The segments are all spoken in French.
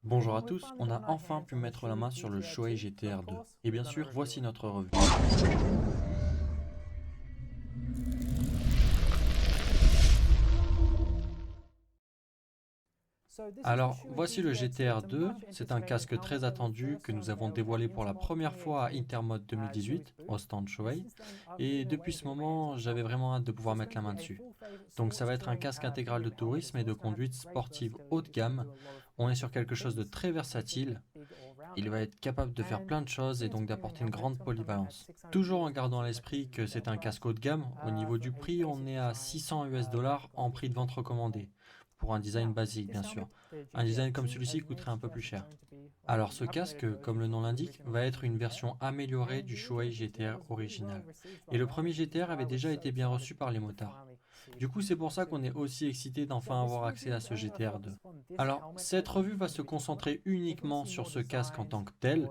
Bonjour à tous, on a enfin pu mettre la main sur le Shoei GTR 2. Et bien sûr, voici notre revue. Alors, voici le GTR 2, c'est un casque très attendu que nous avons dévoilé pour la première fois à Intermode 2018, au stand Shoei, et depuis ce moment, j'avais vraiment hâte de pouvoir mettre la main dessus. Donc ça va être un casque intégral de tourisme et de conduite sportive haut de gamme. On est sur quelque chose de très versatile, il va être capable de faire plein de choses et donc d'apporter une grande polyvalence. Toujours en gardant à l'esprit que c'est un casque haut de gamme, au niveau du prix, on est à 600 US$ en prix de vente recommandé. Pour un design basique, bien sûr. Un design comme celui-ci coûterait un peu plus cher. Alors ce casque, comme le nom l'indique, va être une version améliorée du Shoei GTR original. Et le premier GTR avait déjà été bien reçu par les motards. Du coup, c'est pour ça qu'on est aussi excité d'enfin avoir accès à ce GTR 2. Alors, cette revue va se concentrer uniquement sur ce casque en tant que tel,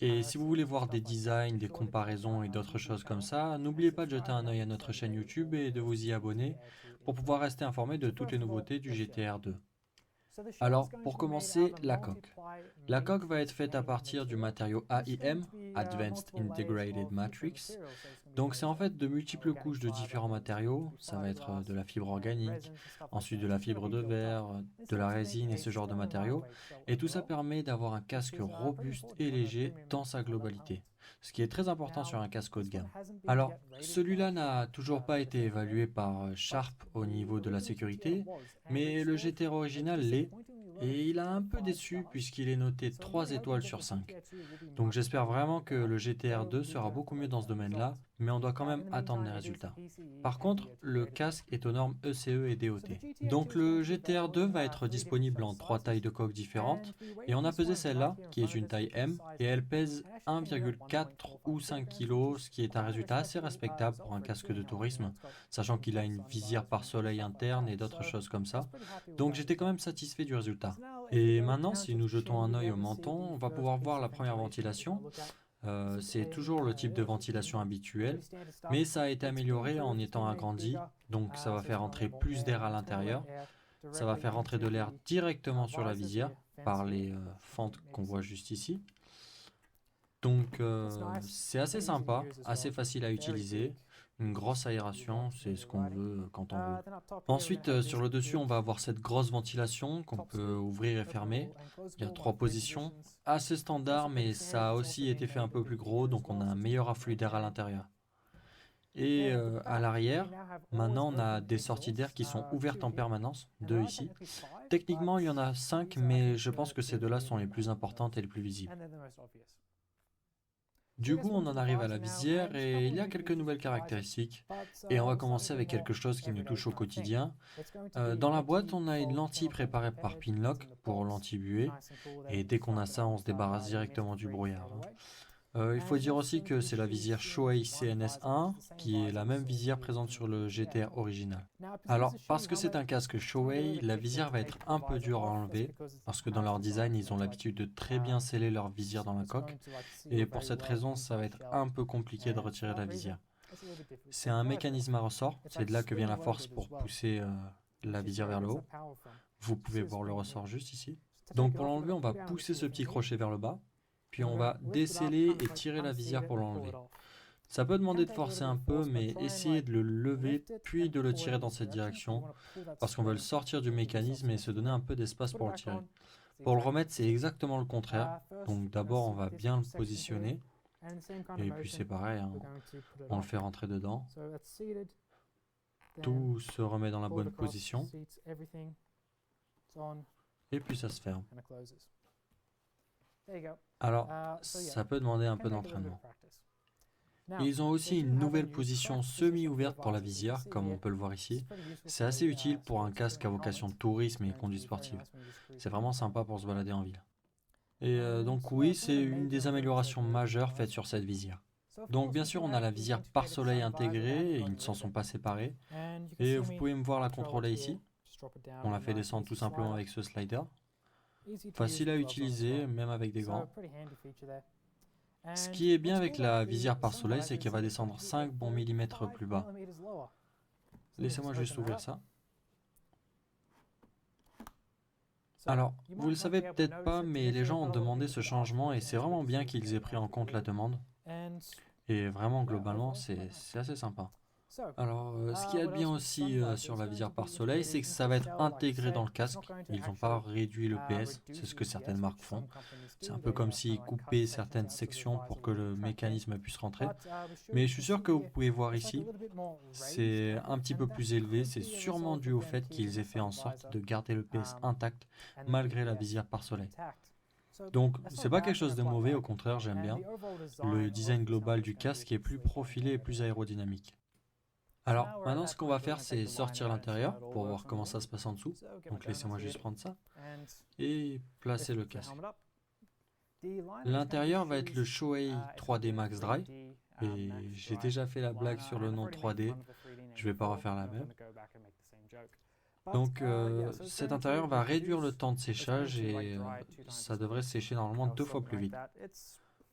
et si vous voulez voir des designs, des comparaisons et d'autres choses comme ça, n'oubliez pas de jeter un œil à notre chaîne YouTube et de vous y abonner pour pouvoir rester informé de toutes les nouveautés du GTR 2. Alors, pour commencer, la coque. La coque va être faite à partir du matériau AIM, Advanced Integrated Matrix. Donc c'est en fait de multiples couches de différents matériaux. Ça va être de la fibre organique, ensuite de la fibre de verre, de la résine et ce genre de matériaux. Et tout ça permet d'avoir un casque robuste et léger dans sa globalité. Ce qui est très important sur un casque haut de gamme. Alors, celui-là n'a toujours pas été évalué par Sharp au niveau de la sécurité, mais le GTR original l'est, et il a un peu déçu puisqu'il est noté 3 étoiles sur 5. Donc j'espère vraiment que le GTR 2 sera beaucoup mieux dans ce domaine-là, mais on doit quand même attendre les résultats. Par contre, le casque est aux normes ECE et DOT. Donc le GTR 2 va être disponible en 3 tailles de coque différentes, et on a pesé celle-là, qui est une taille M, et elle pèse 1,4 ou 5 kg, ce qui est un résultat assez respectable pour un casque de tourisme, sachant qu'il a une visière pare-soleil interne et d'autres choses comme ça. Donc j'étais quand même satisfait du résultat. Et maintenant, si nous jetons un œil au menton, on va pouvoir voir la première ventilation. C'est toujours le type de ventilation habituel, mais ça a été amélioré en étant agrandi, donc ça va faire entrer plus d'air à l'intérieur. Ça va faire entrer de l'air directement sur la visière par les fentes qu'on voit juste ici. Donc c'est assez sympa, assez facile à utiliser. Une grosse aération, c'est ce qu'on veut quand on roule. Ensuite, sur le dessus, on va avoir cette grosse ventilation qu'on peut ouvrir et fermer. Il y a 3 positions, assez standard, mais ça a aussi été fait un peu plus gros, donc on a un meilleur afflux d'air à l'intérieur. Et à l'arrière, maintenant on a des sorties d'air qui sont ouvertes en permanence, deux ici. Techniquement, il y en a 5, mais je pense que ces deux-là sont les plus importantes et les plus visibles. Du coup, on en arrive à la visière et il y a quelques nouvelles caractéristiques. Et on va commencer avec quelque chose qui nous touche au quotidien. Dans la boîte, on a une lentille préparée par Pinlock pour l'anti-buée. Et dès qu'on a ça, on se débarrasse directement du brouillard, hein. Il faut dire aussi que c'est la visière Shoei CNS1 qui est la même visière présente sur le GTR original. Alors, parce que c'est un casque Shoei, la visière va être un peu dure à enlever, parce que dans leur design, ils ont l'habitude de très bien sceller leur visière dans la coque, et pour cette raison, ça va être un peu compliqué de retirer la visière. C'est un mécanisme à ressort, c'est de là que vient la force pour pousser la visière vers le haut. Vous pouvez voir le ressort juste ici. Donc pour l'enlever, on va pousser ce petit crochet vers le bas, puis on va déceler et tirer la visière pour l'enlever. Ça peut demander de forcer un peu, mais essayez de le lever puis de le tirer dans cette direction, parce qu'on veut le sortir du mécanisme et se donner un peu d'espace pour le tirer. Pour le remettre, c'est exactement le contraire. Donc d'abord, on va bien le positionner, et puis c'est pareil, hein, on le fait rentrer dedans. Tout se remet dans la bonne position, et puis ça se ferme. Alors, ça peut demander un peu d'entraînement. Ils ont aussi une nouvelle position semi-ouverte pour la visière, comme on peut le voir ici. C'est assez utile pour un casque à vocation de tourisme et conduite sportive. C'est vraiment sympa pour se balader en ville. Et donc oui, c'est une des améliorations majeures faites sur cette visière. Donc bien sûr, on a la visière pare-soleil intégrée et ils ne s'en sont pas séparés. Et vous pouvez me voir la contrôler ici. On la fait descendre tout simplement avec ce slider. Facile à utiliser, même avec des gants. Ce qui est bien avec la visière pare-soleil, c'est qu'elle va descendre 5 bons millimètres plus bas. Laissez-moi juste ouvrir ça. Alors, vous le savez peut-être pas, mais les gens ont demandé ce changement et c'est vraiment bien qu'ils aient pris en compte la demande. Et vraiment, globalement, c'est assez sympa. Alors, ce qu'il y a de bien aussi sur la visière pare-soleil, c'est que ça va être intégré dans le casque. Ils n'ont pas réduit le PS, c'est ce que certaines marques font. C'est un peu comme s'ils coupaient certaines sections pour que le mécanisme puisse rentrer. Mais je suis sûr que vous pouvez voir ici, c'est un petit peu plus élevé. C'est sûrement dû au fait qu'ils aient fait en sorte de garder le PS intact malgré la visière pare-soleil. Donc, c'est pas quelque chose de mauvais, au contraire, j'aime bien. Le design global du casque est plus profilé et plus aérodynamique. Alors, maintenant, ce qu'on va faire, c'est sortir l'intérieur pour voir comment ça se passe en dessous. Donc, laissez-moi juste prendre ça et placer le casque. L'intérieur va être le Shoei 3D Max Dry. Et j'ai déjà fait la blague sur le nom 3D. Je vais pas refaire la même. Donc, cet intérieur va réduire le temps de séchage et ça devrait sécher normalement 2 fois plus vite.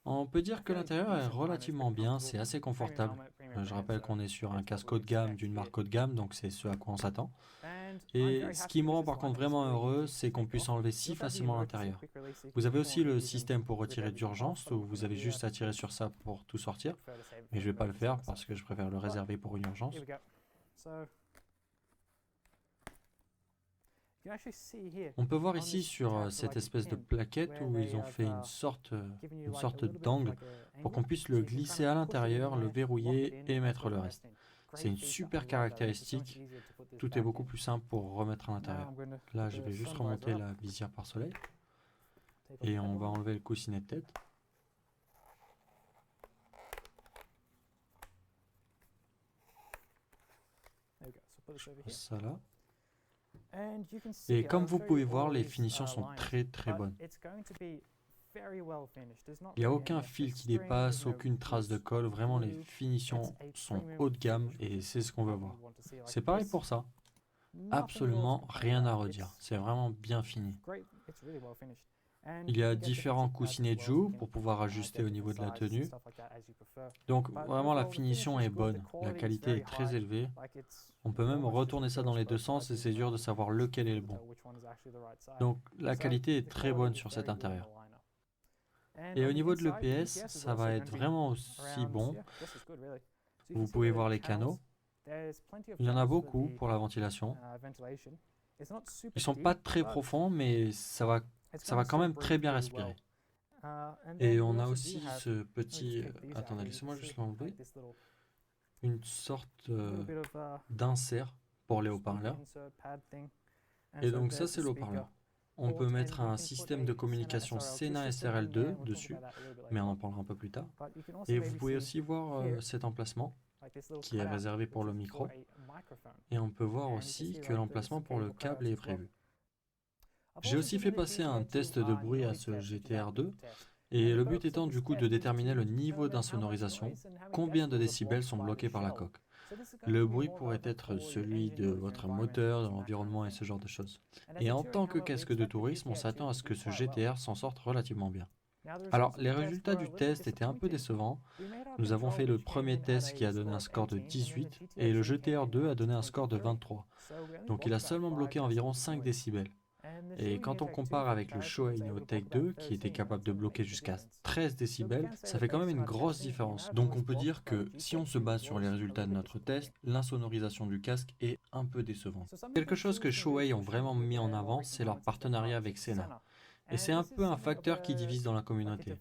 On peut dire que l'intérieur est relativement bien, c'est assez confortable. Je rappelle qu'on est sur un casque haut de gamme d'une marque haut de gamme, donc c'est ce à quoi on s'attend. Et ce qui me rend par contre vraiment heureux, c'est qu'on puisse enlever si facilement l'intérieur. Vous avez aussi le système pour retirer d'urgence, où vous avez juste à tirer sur ça pour tout sortir. Mais je vais pas le faire parce que je préfère le réserver pour une urgence. On peut voir ici sur cette espèce de plaquette où ils ont fait une sorte d'angle pour qu'on puisse le glisser à l'intérieur, le verrouiller et mettre le reste. C'est une super caractéristique. Tout est beaucoup plus simple pour remettre à l'intérieur. Là, je vais juste remonter la visière pare-soleil et on va enlever le coussinet de tête. Je pose ça là. Et comme vous pouvez voir, les finitions sont très très bonnes. Il n'y a aucun fil qui dépasse, aucune trace de colle. Vraiment, les finitions sont haut de gamme et c'est ce qu'on veut voir. C'est pareil pour ça. Absolument rien à redire. C'est vraiment bien fini. Il y a différents coussinets de joue pour pouvoir ajuster au niveau de la tenue. Donc vraiment la finition est bonne, la qualité est très élevée. On peut même retourner ça dans les deux sens et c'est dur de savoir lequel est le bon. Donc la qualité est très bonne sur cet intérieur. Et au niveau de l'EPS, ça va être vraiment aussi bon. Vous pouvez voir les canaux. Il y en a beaucoup pour la ventilation. Ils sont pas très profonds, mais ça va quand même très bien respirer. Et on a aussi ce petit... attendez, laissez-moi juste l'enlever. Une sorte d'insert pour les haut-parleurs. Et donc ça, c'est le haut-parleur. On peut mettre un système de communication Sena SRL2 dessus, mais on en parlera un peu plus tard. Et vous pouvez aussi voir cet emplacement qui est réservé pour le micro. Et on peut voir aussi que l'emplacement pour le câble est prévu. J'ai aussi fait passer un test de bruit à ce GTR2, et le but étant du coup de déterminer le niveau d'insonorisation, combien de décibels sont bloqués par la coque. Le bruit pourrait être celui de votre moteur, de l'environnement et ce genre de choses. Et en tant que casque de tourisme, on s'attend à ce que ce GTR s'en sorte relativement bien. Alors, les résultats du test étaient un peu décevants. Nous avons fait le premier test qui a donné un score de 18 et le GTR2 a donné un score de 23. Donc il a seulement bloqué environ 5 décibels. Et quand on compare avec le Shoei Neotech 2 qui était capable de bloquer jusqu'à 13 décibels, ça fait quand même une grosse différence. Donc on peut dire que si on se base sur les résultats de notre test, l'insonorisation du casque est un peu décevante. Quelque chose que Shoei ont vraiment mis en avant, c'est leur partenariat avec Sena. Et c'est un peu un facteur qui divise dans la communauté.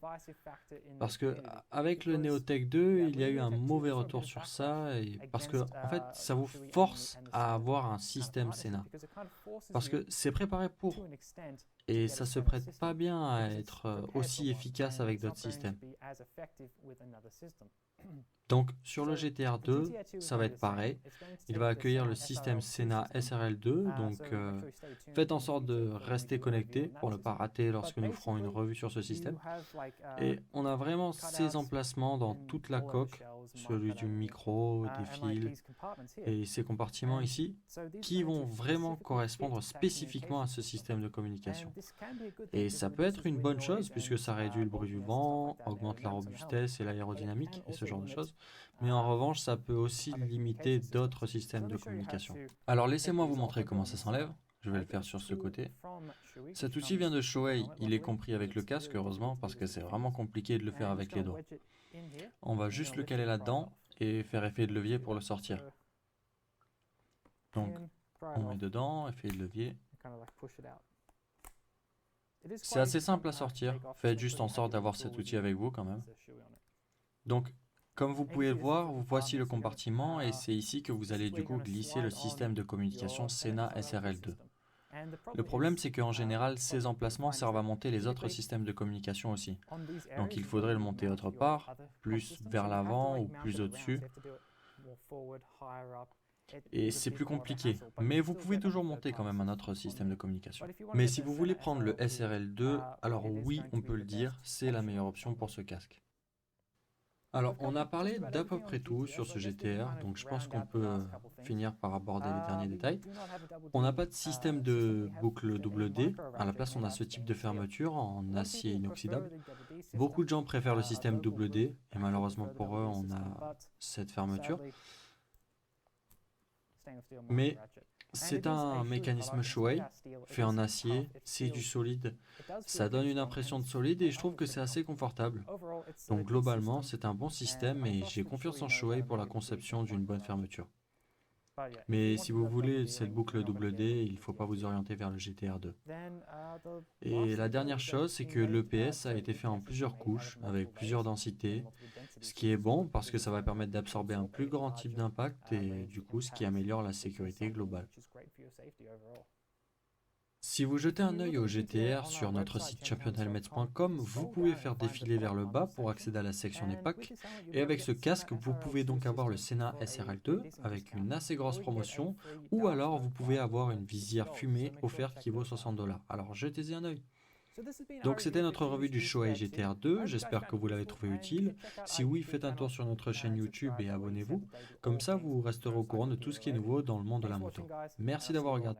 Parce que avec le Neotech 2, il y a eu un mauvais retour sur ça, et parce que en fait, ça vous force à avoir un système Sena. Parce que c'est préparé pour. Et ça se prête pas bien à être aussi efficace avec d'autres systèmes. Donc sur le GTR 2, ça va être pareil. Il va accueillir le système Sena SRL2, donc faites en sorte de rester connecté pour ne pas rater lorsque nous ferons une revue sur ce système. Et on a vraiment ces emplacements dans toute la coque, celui du micro, des fils et ces compartiments ici, qui vont vraiment correspondre spécifiquement à ce système de communication. Et ça peut être une bonne chose puisque ça réduit le bruit du vent, augmente la robustesse et l'aérodynamique et ce genre de choses. Mais en revanche, ça peut aussi limiter d'autres systèmes de communication. Alors laissez-moi vous montrer comment ça s'enlève. Je vais le faire sur ce côté. Cet outil vient de Shoei, il est compris avec le casque, heureusement, parce que c'est vraiment compliqué de le faire avec les doigts. On va juste le caler là-dedans et faire effet de levier pour le sortir. Donc, on met dedans, effet de levier. C'est assez simple à sortir, faites juste en sorte d'avoir cet outil avec vous quand même. Donc, comme vous pouvez le voir, voici le compartiment et c'est ici que vous allez du coup glisser le système de communication Sena SRL2. Le problème c'est qu'en général, ces emplacements servent à monter les autres systèmes de communication aussi. Donc il faudrait le monter autre part, plus vers l'avant ou plus au-dessus. Et c'est plus compliqué, mais vous pouvez toujours monter quand même un autre système de communication. Mais si vous voulez prendre le SRL2, alors oui, on peut le dire, c'est la meilleure option pour ce casque. Alors, on a parlé d'à peu près tout sur ce GTR, donc je pense qu'on peut finir par aborder les derniers détails. On n'a pas de système de boucle double D, à la place on a ce type de fermeture en acier inoxydable. Beaucoup de gens préfèrent le système double D, et malheureusement pour eux on a cette fermeture. Mais c'est un mécanisme Shoei, fait en acier, c'est du solide, ça donne une impression de solide et je trouve que c'est assez confortable. Donc globalement c'est un bon système et j'ai confiance en Shoei pour la conception d'une bonne fermeture. Mais si vous voulez cette boucle double D, il ne faut pas vous orienter vers le GTR 2. Et la dernière chose, c'est que l'EPS a été fait en plusieurs couches, avec plusieurs densités, ce qui est bon parce que ça va permettre d'absorber un plus grand type d'impact et du coup ce qui améliore la sécurité globale. Si vous jetez un œil au GTR sur notre site championhelmets.com, vous pouvez faire défiler vers le bas pour accéder à la section des packs. Et avec ce casque, vous pouvez donc avoir le Sena SRL2 avec une assez grosse promotion, ou alors vous pouvez avoir une visière fumée offerte qui vaut 60 $. Alors jetez-y un œil. Donc c'était notre revue du Shoei GTR 2, j'espère que vous l'avez trouvé utile. Si oui, faites un tour sur notre chaîne YouTube et abonnez-vous. Comme ça, vous resterez au courant de tout ce qui est nouveau dans le monde de la moto. Merci d'avoir regardé.